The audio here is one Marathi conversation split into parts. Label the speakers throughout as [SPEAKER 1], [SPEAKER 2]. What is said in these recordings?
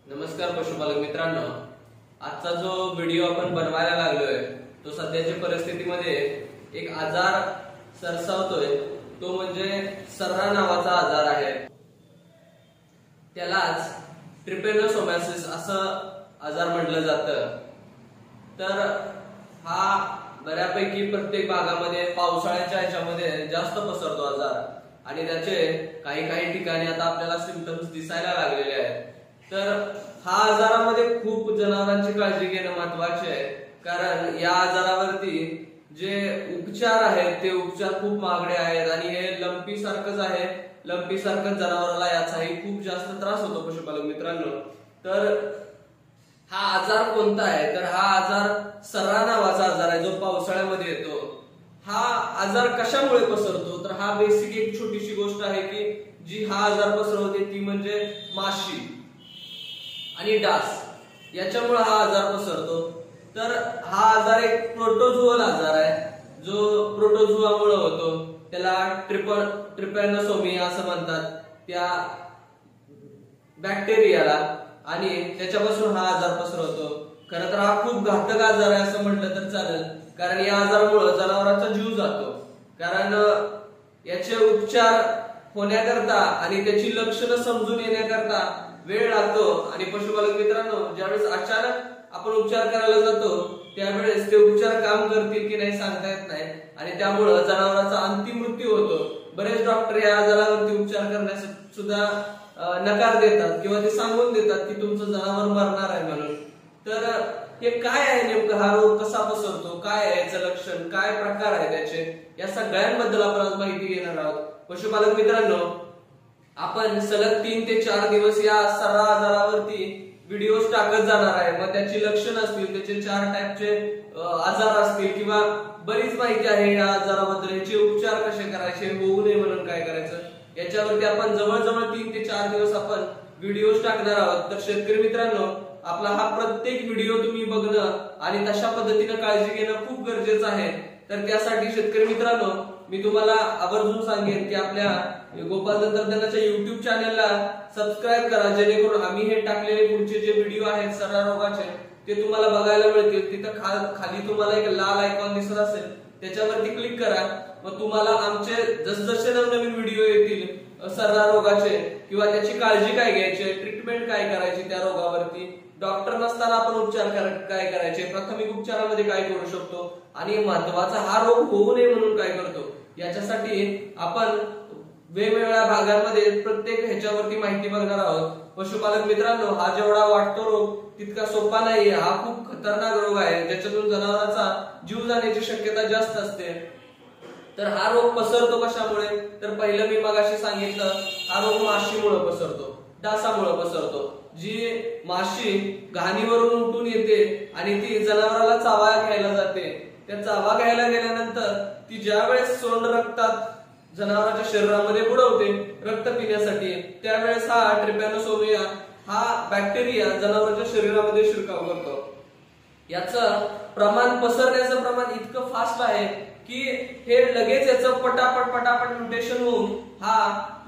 [SPEAKER 1] नमस्कार पशुपालक मित्रांनो, आजचा जो व्हिडिओ आपण बनवायला लागलोय तो सध्याच्या परिस्थितीमध्ये एक आजार सरसावतोय, तो म्हणजे सर्रा नावाचा आजार आहे। त्यालाच ट्रिपॅनोसोमायसिस असं आजार म्हटलं जातं। तर हा बऱ्यापैकी प्रत्येक भागामध्ये पावसाळ्याच्या ह्याच्यामध्ये जास्त पसरतो आजार आणि त्याचे काही ठिकाणी आता आपल्याला सिम्पटम्स दिसायला लागलेले आहेत। तर हा आजारामध्ये खूप जनावरांची काळजी घेणं महत्त्वाचे आहे, कारण या आजारावरती जे उपचार आहेत ते उपचार खूप महागडे आहेत आणि हे लंपी सारखंच आहे। लंपी सारखं जनावराला याचाही खूप जास्त त्रास होतो पशुपालक मित्रांनो। तर हा आजार कोणता आहे, तर हा आजार सर्रा नावाचा आजार आहे जो पावसाळ्यामध्ये येतो। हा आजार कशामुळे पसरतो, तर हा बेसिक एक छोटीशी गोष्ट आहे की जी हा आजार पसरवते ती म्हणजे माशी आणि डास, याच्यामुळे हा आजार पसरतो। तर हा आजार एक प्रोटोझोअल आजार आहे जो प्रोटोझोआमुळे होतो, त्याला ट्रिपॅनोसोमिया असं म्हणतात त्या बॅक्टेरियाला, आणि त्याच्यापासून हा आजार पसरवतो। खरं तर हा खूप घातक आजार आहे असं म्हटलं तर चालेल, कारण या आजारामुळे जनावरांचा जीव जातो। कारण याचे उपचार होण्याकरता आणि त्याची लक्षणं समजून येण्याकरता वेळ लागतो आणि पशुपालक मित्रांनो, ज्यावेळेस अचानक आपण उपचार करायला जातो त्यावेळेस ते उपचार काम करतील की नाही सांगता येत नाही आणि त्यामुळे जनावरांचा अंतिम मृत्यू होतो। बरेच डॉक्टर या आजारावरती उपचार करण्यास सुद्धा नकार देतात किंवा ते सांगून देतात की तुमचं जनावर मरणार आहे म्हणून। तर हे काय आहे नेमकं, हा रोग कसा पसरतो, काय आहे याचं लक्षण, काय प्रकार आहे त्याचे, या सगळ्यांबद्दल आपण आज माहिती घेणार आहोत। पशुपालक मित्रांनो, आपण सलग 3 ते 4 दिवस या सर्रा आजारावरती व्हिडिओज टाकत जाणार आहे। मग त्याची लक्षणं असतील, त्याचे 4 टाईपचे आजार असतील किंवा बरीच माहिती आहे या आजाराबद्दल, याचे उपचार कसे करायचे, होऊ नये म्हणून काय करायचं, याच्यावरती आपण जवळजवळ 3 ते 4 दिवस आपण व्हिडिओज टाकणार आहोत। तर शेतकरी मित्रांनो, आपला हा प्रत्येक व्हिडिओ तुम्ही बघणं आणि तशा पद्धतीने काळजी घेणं खूप गरजेचं आहे। तर त्यासाठी शेतकरी मित्रांनो, मी तुम्हाला आवर्जून सांगेन की आपल्या गोपाल तंत्रज्ञानाच्या YouTube चॅनलला सबस्क्राईब करा, जेणेकरून आम्ही हे टाकलेले पुढचे जे व्हिडिओ आहेत सर्रा रोगाचे ते तुम्हाला बघायला मिळतील। तिथं खाली तुम्हाला एक लाल आयकॉन दिसत असेल, त्याच्यावरती क्लिक करा। मग तुम्हाला आमचे जसजसे नवनवीन व्हिडिओ येतील सर्रा रोगाचे किंवा त्याची काळजी काय घ्यायची, ट्रीटमेंट काय करायची त्या रोगावरती, डॉक्टर नसताना आपण उपचार काय करायचे, प्राथमिक उपचारामध्ये काय करू शकतो आणि महत्त्वाचा हा रोग होऊ नये म्हणून काय करतो, याच्यासाठी आपण वेगवेगळ्या भागांमध्ये प्रत्येक ह्याच्यावरती माहिती बघणार आहोत। पशुपालक मित्रांनो, हा जेवढा वाटतो रोग तितका सोपा नाहीये, हा खूप खतरनाक रोग आहे ज्याच्यातून जनावरांचा जीव जाण्याची शक्यता जास्त असते। तर हा रोग पसरतो कशामुळे, तर पहिलं मी मगाशी सांगितलं, हा रोग माशीमुळे पसरतो, डासामुळे पसरतो। जी माशी घाणीवरून उठून येते आणि ती जनावराला चावा घ्यायला जाते, त्या चावा घ्यायला गेल्यानंतर ती ज्या वेळेस सोंड रक्तात जनावरांच्या शरीरामध्ये बुडवते रक्त पिण्यासाठी, त्यावेळेस हा ट्रिपॅनोसोमिया हा बॅक्टेरिया जनावरांच्या शरीरामध्ये शिरकाव करतो। याचं प्रमाण, पसरण्याचं प्रमाण इतकं फास्ट आहे की हे लगेच याचं पटापट म्युटेशन होऊन हा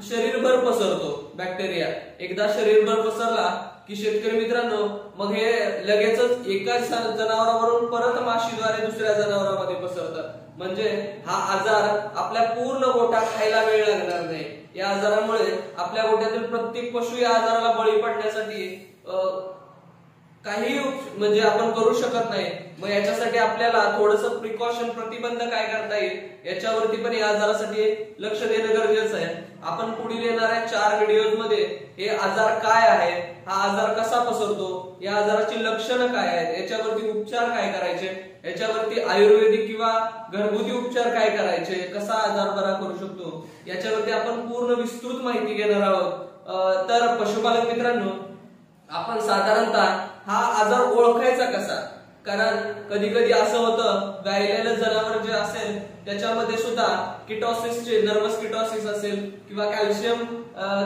[SPEAKER 1] शरीरभर पसरतो बॅक्टेरिया। एकदा शरीरभर पसरला की शेतकरी मित्रांनो, मग हे लगेचच एका जनावरावरून परत माशीद्वारे दुसऱ्या जनावरांमध्ये पसरतं। म्हणजे हा आजार आपल्या पूर्ण गोठा खायला वेळ लागणार नाही। या आजारामुळे आपल्या गोठ्यातील प्रत्येक पशु या आजाराला बळी पडण्यासाठी काही म्हणजे आपण करू शकत नाही। मग याच्यासाठी आपल्याला थोडंसं प्रिकॉशन, प्रतिबंध काय करता येईल याच्यावरती पण या आजारासाठी लक्ष देणं गरजेचं आहे। आपण पुढील येणाऱ्या 4 व्हिडिओज मध्ये हे आजार काय आहे, हा आजार कसा पसरतो, या आजाराची लक्षणं काय आहेत, याच्यावरती उपचार काय करायचे, याच्यावरती आयुर्वेदिक किंवा घरगुती उपचार काय करायचे, कसा आजार बरा करू शकतो, याच्यावरती आपण पूर्ण विस्तृत माहिती घेणार आहोत। तर पशुपालक मित्रांनो, आपण साधारणतः हा आजार ओळखायचा कसा, कारण कधी कधी असं होतं गायलेलं जनावर जे असेल त्याच्यामध्ये सुद्धा किटोसिसचे, नर्वस किटोसिस असेल किंवा कॅल्शियम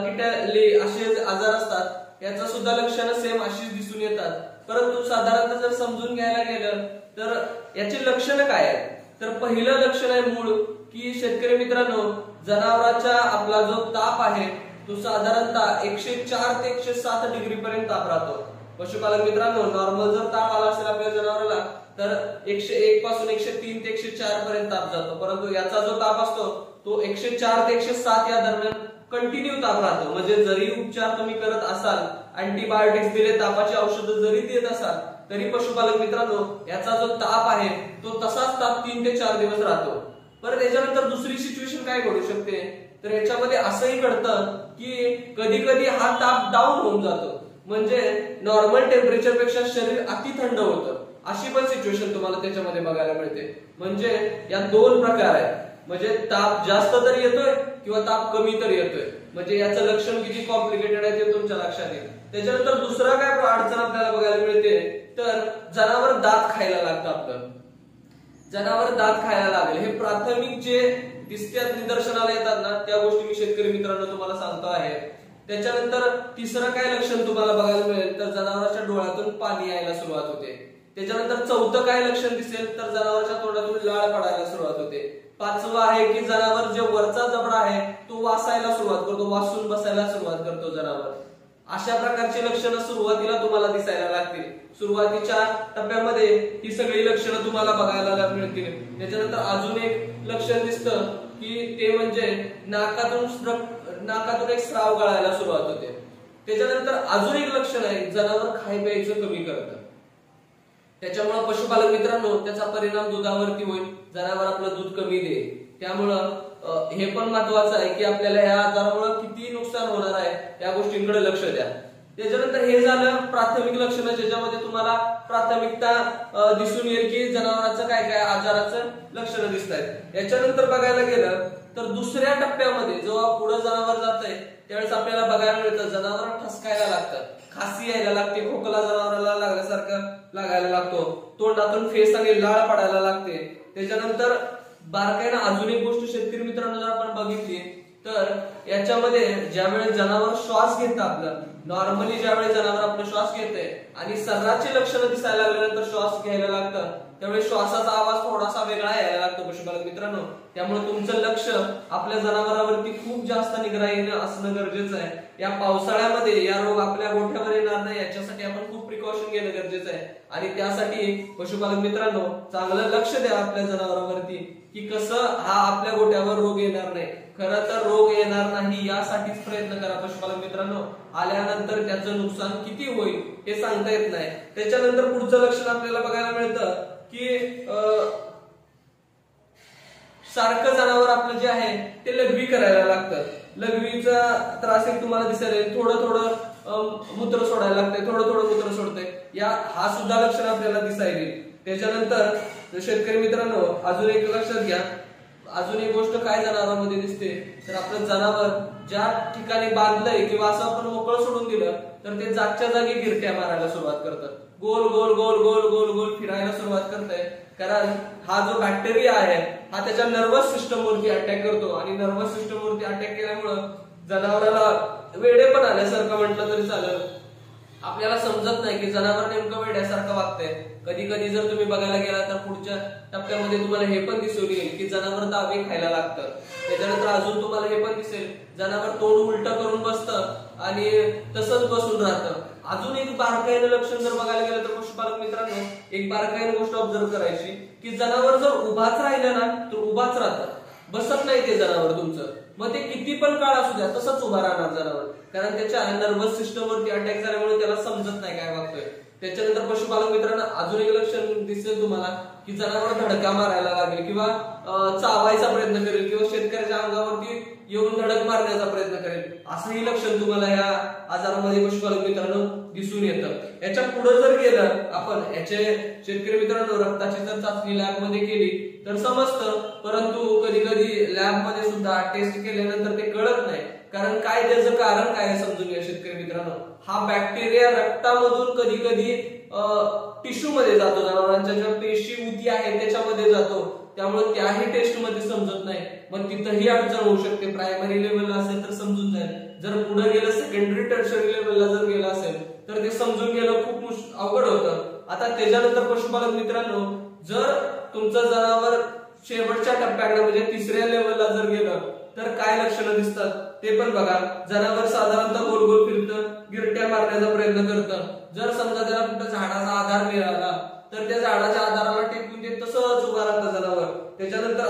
[SPEAKER 1] किटोली असे आजार असतात, याचा सुद्धा लक्षणं सेम अशीच दिसून येतात। परंतु साधारणतः जर समजून घ्यायला गेलं तर याची लक्षणं काय आहेत, तर पहिलं लक्षण आहे मूळ की शेतकरी मित्रांनो, जनावरांचा आपला जो ताप आहे तो साधारणतः 104 ते 107 डिग्री पर्यंत ताप राहतो। पशुपालक मित्रांनो, नॉर्मल जर ताप आला असेल आपल्या जनावराला तर 101 पासून 103 ते 104 पर्यंत ताप जातो, परंतु याचा जो ताप असतो तो 104 ते 107 या दरम्यान कंटिन्यू ताप राहतो। म्हणजे जरी उपचार तुम्ही करत असाल, अँटीबायोटिक्स दिले, तापाची औषधं जरी देत असाल, तरी पशुपालक मित्रांनो याचा जो ताप आहे तो तसाच ताप 3 ते 4 दिवस राहतो। परत याच्यानंतर दुसरी सिच्युएशन काय घडू शकते, तर याच्यामध्ये असंही घडतं की कधी कधी हा ताप डाऊन होऊन जातो, म्हणजे नॉर्मल टेम्परेचर पेक्षा शरीर अति थंड होतं, अशी पण सिच्युएशन तुम्हाला त्याच्यामध्ये बघायला मिळते। म्हणजे या दोन प्रकार आहेत, म्हणजे ताप जास्त तरी येतोय किंवा ताप कमी तरी येतोय, म्हणजे याचं लक्षण किती कॉम्प्लिकेटेड आहे ते तुमच्या लक्षात येईल। त्याच्यानंतर दुसरा काय अडचण आपल्याला बघायला मिळते, तर जनावर दात खायला लागतं। आपलं जनावर दात खायला लागेल, हे प्राथमिक जे दिसत्यात निदर्शनाला येतात ना त्या गोष्टी मी शेतकरी मित्रांनो तुम्हाला सांगतो आहे। त्याच्यानंतर तिसरं काय लक्षण तुम्हाला बघायला मिळेल, तर जनावरांच्या डोळ्यातून पाणी यायला सुरुवात होते। त्याच्यानंतर चौथं काय लक्षण दिसेल, तर जनावरांच्या तोंडातून लाळ पडायला सुरुवात होते। पाचवं आहे की जनावर जे वरचा जबडा आहे तो वासायला सुरुवात करतो, वासून बसायला सुरुवात करतो जनावर। अशा प्रकारची लक्षणं सुरुवातीला तुम्हाला दिसायला लागतील। सुरुवातीच्या टप्प्यामध्ये ही सगळी लक्षणं तुम्हाला बघायला मिळतील। त्याच्यानंतर अजून एक लक्षण दिसतं की ते म्हणजे नाकातून एक स्राव गळायला सुरुवात होते। त्याच्यानंतर अजून एक लक्षण आहे, जनावर खाय प्यायचं कमी करतं। त्याच्यामुळे पशुपालक मित्रांनो त्याचा परिणाम दुधावरती होईल, जनावर आपलं दूध कमी देईल। त्यामुळं हे पण महत्वाचं आहे की आपल्याला या आजारामुळे किती नुकसान होणार आहे या गोष्टींकडे लक्ष द्या। त्याच्यानंतर हे झालं प्राथमिक लक्षणं, ज्याच्यामध्ये तुम्हाला प्राथमिकता दिसून येईल की जनावरांचं काय काय आजाराचं लक्षणं दिसत आहेत। याच्यानंतर बघायला गेलं तर दुसऱ्या टप्प्यामध्ये जेव्हा पुढे जनावर जातंय त्यावेळेस आपल्याला बघायला मिळतं जनावर ठसकायला लागतं, खासी यायला लागते, खोकला जनावराला लागल्यासारखं लागायला लागतो, तोंडातून फेस आणि लाळ पडायला लागते। त्याच्यानंतर बारकाईनं अजून एक गोष्ट शेतकरी मित्रांनो जर आपण बघितली तर याच्यामध्ये ज्यावेळेस जनावर श्वास घेतं, आपलं नॉर्मली ज्यावेळेस जनावर आपलं श्वास घेते आणि सर्राची लक्षणं दिसायला लागल्यानंतर श्वास घ्यायला लागतं, त्यावेळी श्वासाचा आवाज थोडासा वेगळा यायला लागतो पशुपालक मित्रांनो। त्यामुळे तुमचं लक्ष आपल्या जनावरांवरती खूप जास्त निगराणीनं असणं गरजेचं आहे। या पावसाळ्यामध्ये या रोग आपल्या गोठ्यावर येणार नाही याच्यासाठी आपण खूप प्रिकॉशन घेणं गरजेचं आहे, आणि त्यासाठी पशुपालक मित्रांनो चांगलं लक्ष द्या आपल्या जनावरांवरती की कसं हा आपल्या गोठ्यावर रोग येणार नाही। खरं तर रोग येणार नाही यासाठीच प्रयत्न करा पशुपालक मित्रांनो, आल्यानंतर त्याचं नुकसान किती होईल हे सांगता येत नाही। त्याच्यानंतर पुढचं लक्षण आपल्याला बघायला मिळतं की सारखं जनावर आपलं जे आहे ते लघवी करायला लागतं। लघवीचा त्रास एक तुम्हाला दिसेल, थोडं थोडं मूत्र सोडायला लागतंय, थोडं थोडं मूत्र सोडतंय, हा सुद्धा लक्षण आपल्याला दिसायला येईल। त्याच्यानंतर शेतकरी मित्रांनो अजून एक लक्षात घ्या, अजून एक गोष्ट काय जनावरांमध्ये दिसते, तर आपलं जनावर ज्या ठिकाणी बांधलंय किंवा असं आपण मोकळं सोडून दिलं तर ते जागच्या जागी गिरट्या मारायला सुरुवात करतं, गोल गोल गोल गोल गोल गोल फिरायला सुरुवात करतंय। कारण हा जो बॅक्टेरिया आहे हा त्याच्या नर्वस सिस्टम वरती अटॅक करतो, आणि नर्वस सिस्टम वरती अटॅक केल्यामुळं जनावराला वेडे पण आल्यासारखं म्हटलं तरी चालेल। आपल्याला समजत नाही की जनावर नेमकं वेड्यासारखं वागतंय। कधी कधी जर तुम्ही बघायला गेला तर पुढच्या टप्प्यामध्ये तुम्हाला हे पण दिसून येईल की जनावर दावे खायला लागतं। त्याच्यानंतर अजून तुम्हाला हे पण दिसेल जनावर तोंड उलट करून बसतं आणि तसंच बसून राहतं। अजून एक बारकाईनं लक्षण जर बघायला गेलं तर पशुपालक मित्रांनो एक बारकाईनं गोष्ट ऑब्झर्व करायची की जनावर जर उभाच राहिलं ना तर उभाच राहतं, बसत नाही ते जनावर तुमचं, मग ते किती पण काळ असू द्या तसंच उभा राहणार जनावर, कारण त्याच्या नर्वस सिस्टम वरती अटॅक झाल्यामुळे त्याला समजत नाही काय वागतोय। त्याच्यानंतर पशुपालक मित्रांनो अजून एक लक्षण दिसेल तुम्हाला की जनावर धडका मारायला लागेल किंवा चावायचा प्रयत्न करेल किंवा शेतकऱ्याच्या अंगावरती येऊन धडक मारण्याचा प्रयत्न करेल, असंही लक्षण तुम्हाला या आजारामध्ये पशुपालक मित्रांनो दिसून येतं। याच्या पुढे जर गेलं आपण याचे शेतकरी मित्रांनो रक्ताची जर चाचणी लॅब मध्ये केली तर समजतं, परंतु कधी कधी लॅब मध्ये सुद्धा टेस्ट केल्यानंतर ते कळत नाही, कारण काय त्याचं कारण काय समजून घ्या शेतकरी मित्रांनो। हा बॅक्टेरिया रक्तामधून कधी कधी टिश्यू मध्ये जातो, जनावरांच्या ज्या पेशी उती आहे त्याच्यामध्ये जातो, त्यामुळे त्याही टेस्ट मध्ये समजत नाही, मग तिथंही अडचण होऊ शकते। प्रायमरी लेवलला असेल तर समजून जाईल, जर पुढे गेलं सेकंडरी टर्शरी लेवलला जर गेलं असेल तर ते समजून घेणं खूप अवघड होतं। आता त्याच्यानंतर पशुपालक मित्रांनो जर तुमचं जनावर शेवटच्या टप्प्याकडे म्हणजे तिसऱ्या लेवलला जर गेलं तर काय लक्षणं दिसतात ते पण बघा. जनावर साधारणतः गोल गोल फिरतं, गिरट्या मारण्याचा प्रयत्न करतं. जर समजा त्याला कुठं झाडाचा आधार मिळाला तर त्या झाडाच्या आधाराला टेकून ते तसंच उभा राहतं जनावर. त्याच्यानंतर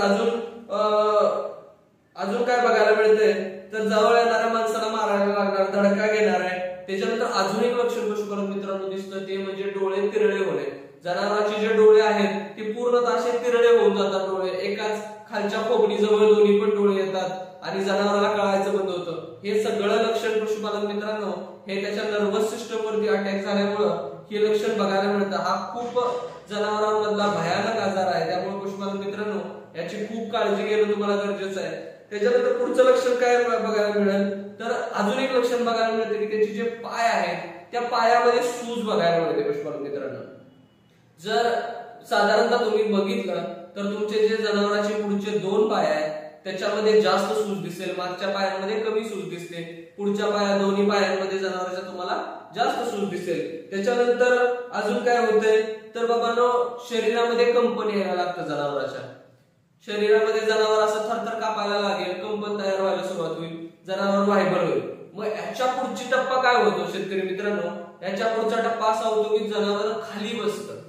[SPEAKER 1] अजून काय बघायला मिळतंय तर जवळ येणाऱ्या माणसाला मारायला लागणार, धडका घेणार आहे. त्याच्यानंतर अजून एक लक्षण पशुपालन मित्रांनो दिसतं ते म्हणजे डोळे तिरळे होणे. जनावरांचे जे डोळे आहेत ते पूर्णतः असे तिरळे होऊन जातात. डोळे एकाच खालच्या खोबणीजवळ दोन्ही पण डोळे येतात आणि जनावराला कळायचं बंद होतं. हे सगळं लक्षण पशुपालन मित्रांनो हे त्याच्या नर्वस सिस्टम वरती अटॅक झाल्यामुळं हे लक्षण बघायला मिळतं. हा खूप जनावरांमधला भयानक आजार आहे. त्यामुळे पशुपालन मित्रांनो याची खूप काळजी घेणं तुम्हाला गरजेचं आहे. त्याच्यानंतर पुढचं लक्षण काय बघायला मिळेल तर अजून एक लक्षण बघायला मिळते की त्याचे जे पाय आहेत त्या पायामध्ये सूज बघायला मिळते पशुपालन मित्रांनो. जर साधारणतः तुम्ही बघितलं तर तुमचे जे जनावरांचे पुढचे 2 पाय आहेत त्याच्यामध्ये जास्त सूज दिसेल, मागच्या पायांमध्ये कमी सूज दिसते, पुढच्या दोन्ही पायांमध्ये जनावरांच्या तुम्हाला जास्त सूज दिसेल. त्याच्यानंतर अजून काय होतंय तर बाबांनो शरीरामध्ये कंपन यायला लागतं जनावरांच्या. शरीरामध्ये जनावर असं थरथर कापायला लागेल, कंपन तयार व्हायला सुरुवात होईल, जनावर व्हायबल होईल. मग याच्या पुढची टप्पा काय होतो शेतकरी मित्रांनो, याच्या पुढचा टप्पा असा होतो की जनावर खाली बसतं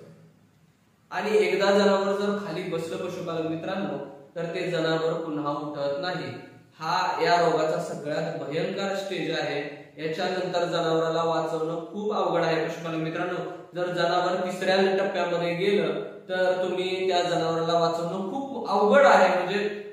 [SPEAKER 1] आणि एकदा जनावर जर खाली बसलं पशुपालन मित्रांनो तर ते जनावर पुन्हा उठत नाही. हा या रोगाचा सगळ्यात भयंकर स्टेज आहे. याच्यानंतर जनावराला वाचवणं खूप अवघड आहे पशुपालन मित्रांनो. जर जनावर 3ऱ्या टप्प्यामध्ये गेलं तर तुम्ही त्या जनावराला वाचवणं खूप अवघड आहे. म्हणजे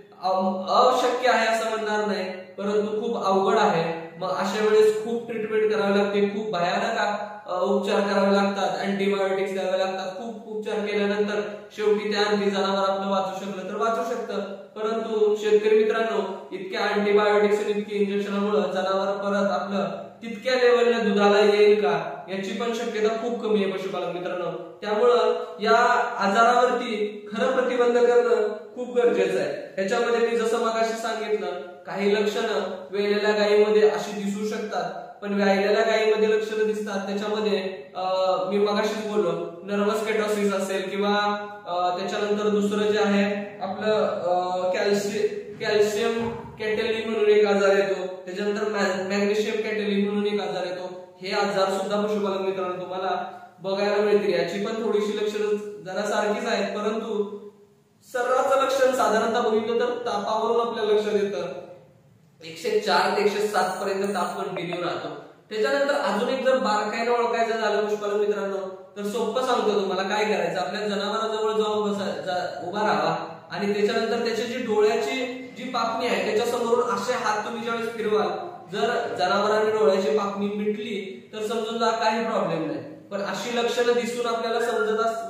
[SPEAKER 1] अशक्य आहे असं म्हणणार नाही, परंतु खूप अवघड आहे. मग अशा वेळेस खूप ट्रीटमेंट करावी लागते, खूप भयानक उपचार करावे लागतात, अँटीबायोटिक्स द्यावे लागतात. खूप उपचार केल्यानंतर शेवटी त्या जनावर आपलं वाचू शकलं तर वाचू शकतं. परंतु शेतकरी मित्रांनो इतक्या अँटीबायोटिक्स आणि इतके इंजेक्शनामुळे जनावर परत आपलं तितक्या लेवलने दुधाला येईल का याची पण शक्यता खूप कमी आहे पशुपालन मित्रांनो. त्यामुळं या आजारावरती खरं प्रतिबंध करणं खूप गरजेचं आहे. ह्याच्यामध्ये मी जसं मगाशी सांगितलं काही लक्षणं वेलेल्या गायीमध्ये अशी दिसू शकतात, पण व्यायलेल्या गायीमध्ये लक्षणं दिसतात. त्याच्यामध्ये मी मगाशीच बोललो नर्वस केटोसिस असेल किंवा त्याच्यानंतर दुसरं जे आहे आपलं कॅल्शियम कॅटेली म्हणून एक आजार येतो, त्याच्यानंतर मॅग्नेशियम कॅटेली म्हणून एक आजार येतो. हे आजार सुद्धा पशुपालन मित्रांनो तुम्हाला बघायला मिळतील. याची पण थोडीशी लक्षणं जरा सारखीच आहेत, परंतु सर्राचं लक्षण साधारणतः बघितलं तर तापावरून आपल्याला लक्षात येतं 104 ते 107 पर्यंत ताप कंटिन्यू राहतो. त्याच्यानंतर अजून एक जर बारकाईने ओळखायचं झालं पशुपालन मित्रांनो तर सोपं सांगतो तुम्हाला काय करायचं. आपल्या जनावराजवळ जाऊन उभा राहावा आणि त्याच्यानंतर त्याची जी डोळ्याची जी पापणी आहे त्याच्या समोरून असे हात तुम्ही ज्यावेळेस फिरवाल, जर जनावरांनी डोळ्याची पापणी मिटली तर समजून जा काही प्रॉब्लेम नाही. पण अशी लक्षणं दिसून आपल्याला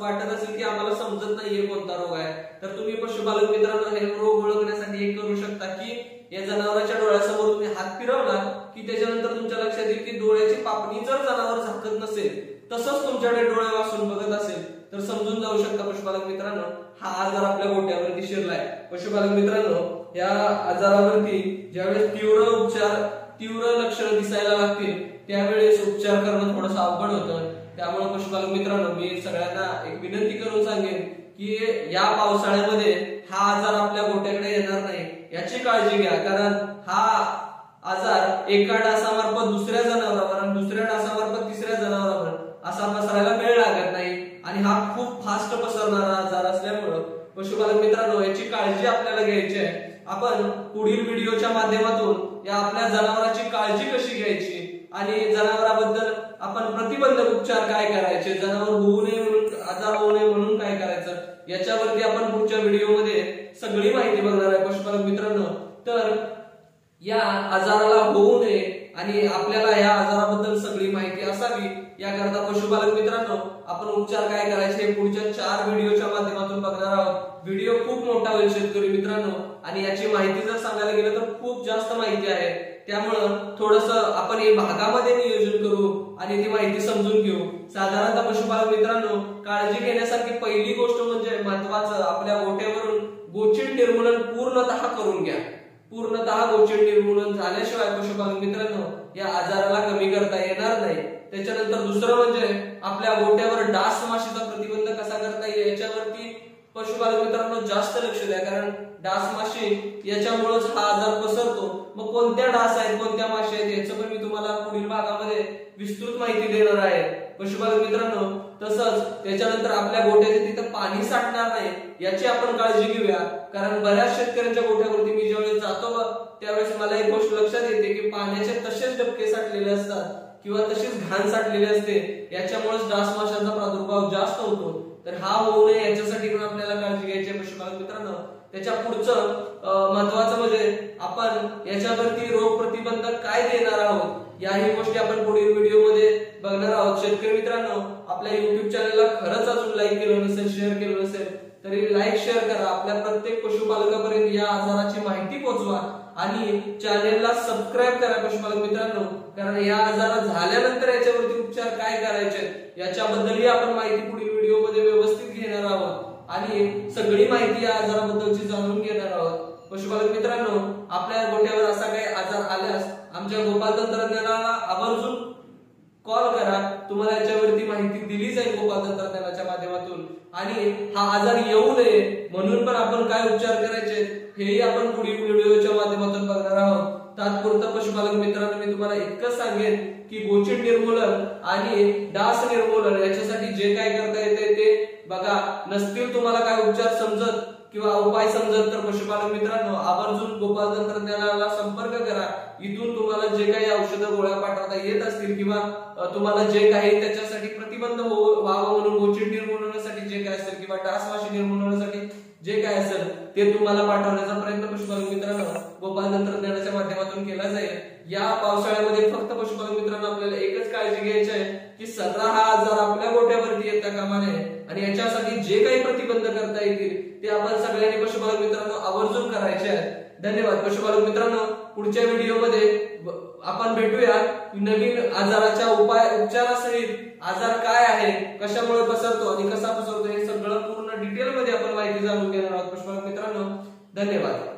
[SPEAKER 1] वाटत असेल की आम्हाला समजत नाहीये कोणता रोग आहे तर तुम्ही पशुपालन मित्रांनो हे रोग ओळखण्यासाठी एक करू शकता की या जनावरांच्या डोळ्यासमोर तुम्ही हात फिरवला की त्याच्यानंतर तुमच्या लक्षात येईल की डोळ्याची पापणी जर जनावर झाकत नसेल तसंच तुमच्याकडे डोळे वाचून बघत असेल तर समजून जाऊ शकता पशुपालक मित्रांनो हा आजार आपल्या गोट्यावरती शिरलाय. पशुपालक मित्रांनो या आजारावरती ज्यावेळेस तीव्र लक्षणं दिसायला लागतील त्यावेळेस उपचार करणं थोडंसं अवघड होतं. त्यामुळे पशुपालक मित्रांनो मी सगळ्यांना एक विनंती करून सांगेन की या पावसाळ्यामध्ये हा आजार आपल्या गोट्याकडे येणार नाही याची काळजी घ्या, कारण हा आजार एका डासामार्फत दुसऱ्या जनावरावर आणि दुसऱ्या डासामार्फत तिसऱ्या जनावरावर असा पसरायला वेळ लागत नाही आणि हा खूप फास्ट पसरणारा आजार असल्यामुळं पशुपालक मित्रांनो याची काळजी आपल्याला घ्यायची आहे. आपण पुढील व्हिडिओच्या माध्यमातून या आपल्या जनावरांची काळजी कशी घ्यायची आणि जनावरांबद्दल आपण प्रतिबंधक उपचार काय करायचे, जनावर होऊ नये म्हणून आजार होऊ नये म्हणून काय करायचं याच्यावरती आपण पुढच्या व्हिडिओमध्ये सगळी माहिती बघणार आहे पशुपालक मित्रांनो. तर या आजाराला होऊ नये आणि आपल्याला या आजाराबद्दल सगळी माहिती असावी याकरता पशुपालक मित्रांनो आपण उपचार काय करायचे हे पुढच्या 4 व्हिडिओच्या माध्यमातून बघणार आहोत. व्हिडिओ खूप मोठा होईल शेतकरी मित्रांनो आणि याची माहिती जर सांगायला गेलं तर खूप जास्त माहिती आहे. त्यामुळं थोडंसं आपण हे भागामध्ये नियोजन करू आणि ती माहिती समजून घेऊ. साधारणतः पशुपालक मित्रांनो काळजी घेण्यासारखी पहिली गोष्ट म्हणजे महत्वाचं आपल्या गोट्यावरून गोचिड निर्मूलन पूर्णतः करून घ्या. पूर्णतः गोचिड निर्मूलन झाल्याशिवाय पशुपालक मित्रांनो या आजाराला कमी करता येणार नाही. त्याच्यानंतर दुसरं म्हणजे आपल्या गोट्यावर डास माशीचा प्रतिबंध कसा करता येईल याच्यावरती पशुपालक मित्रांनो जास्त लक्ष द्या, कारण डास माशी याच्यामुळेच हा आजार पसरतो मग कोणत्या डास आहेत, कोणत्या माशी आहेत याचं पण मी तुम्हाला पुढील भागामध्ये विस्तृत माहिती देणार आहे पशुपालक मित्रांनो. तसंच त्याच्यानंतर आपल्या गोठ्याचे तिथं पाणी साठणार नाही याची आपण काळजी घेऊया, कारण बऱ्याच शेतकऱ्यांच्या गोठ्यावरती मी ज्यावेळेस जातो त्यावेळेस मला एक गोष्ट लक्षात येते की पाण्याचे तसेच डबके साठलेले असतात किंवा तशीच घाण साठलेली असते, याच्यामुळेच डास माशांचा प्रादुर्भाव जास्त होतो. तर हा होऊ नये याच्यासाठी पण आपल्याला काळजी घ्यायची आहे पशुपालक मित्रांनो. त्याच्या पुढचं महत्वाचं म्हणजे आपण याच्यावरती रोग प्रतिबंधक काय देणार आहोत याही गोष्टी आपण पुढील व्हिडिओमध्ये बघणार आहोत. शेतकरी मित्रांनो, आपल्या युट्यूब चॅनलला खरंच अजून लाईक केलं नसेल, शेअर केलं नसेल तरी लाईक शेअर करा. आपल्या प्रत्येक पशुपालकापर्यंत या आजाराची माहिती पोहोचवा आणि चॅनेलला सबस्क्राईब करा पशुपालक मित्रांनो, कारण या आजार झाल्यानंतर याच्यावरती उपचार काय करायचे याच्याबद्दलही आपण माहिती पुढील व्हिडिओमध्ये व्यवस्थित घेणार आहोत आणि सगळी माहिती या आजाराबद्दलची जाणून घेणार आहोत. पशुपालक मित्रांनो, आपल्या गोठ्यावर असा काही आजार आल्यास आमच्या गोपाल तंत्रज्ञानाला आवर्जून कॉल करा. तुम्हाला याच्यावरती माहिती दिली जाईल गोपाल तंत्रज्ञानाच्या माध्यमातून. आणि हा आजार येऊ नये म्हणून पण आपण काय उपचार करायचे हेही आपण पुढील व्हिडिओच्या माध्यमातून बघणार आहोत. तात्पुरतं पशुपालक मित्रांनो, मी तुम्हाला इतकंच सांगेन की गोचिड निर्मूलन आणि डास निर्मूलन याच्यासाठी जे काय करता येते ते बघा. नसतील तुम्हाला काय उपचार समजत किंवा उपाय समजत तर पशुपालक मित्रांनो आवर्जून गोपाल तंत्रज्ञानाला संपर्क करा. इथून तुम्हाला जे काही औषधं गोळ्या पाठवता येत असतील किंवा तुम्हाला जे काही त्याच्यासाठी प्रतिबंध व्हावं म्हणून गोचिड निर्मूलनासाठी जे काय असेल किंवा डास माशी निर्मूलनासाठी जे काय असेल ते तुम्हाला पाठवण्याचा प्रयत्न पशुपालक मित्रांनो गोपाल तंत्रज्ञानाच्या माध्यमातून केला जाईल. या पावसाळ्यामध्ये फक्त पशुपालक मित्रांनो आपल्याला एकच काळजी घ्यायची आहे की सगळा हा आजार आपल्या गोठ्यावरती येता कामा नये आणि याच्यासाठी जे काही प्रतिबंध करता येतील ते आपण सगळ्यांनी पशुपालक मित्रांनो आवर्जून करायचे आहे. धन्यवाद पशुपालक मित्रांनो. पुढच्या व्हिडिओमध्ये आपण भेटूया नवीन आजाराच्या उपचारासहित आजार काय आहे, कशामुळे पसरतो आणि कसा पसरतो हे सगळं पूर्ण डिटेल मध्ये आपण माहिती जाणून घेणार आहोत पशुपालक मित्रांनो. धन्यवाद.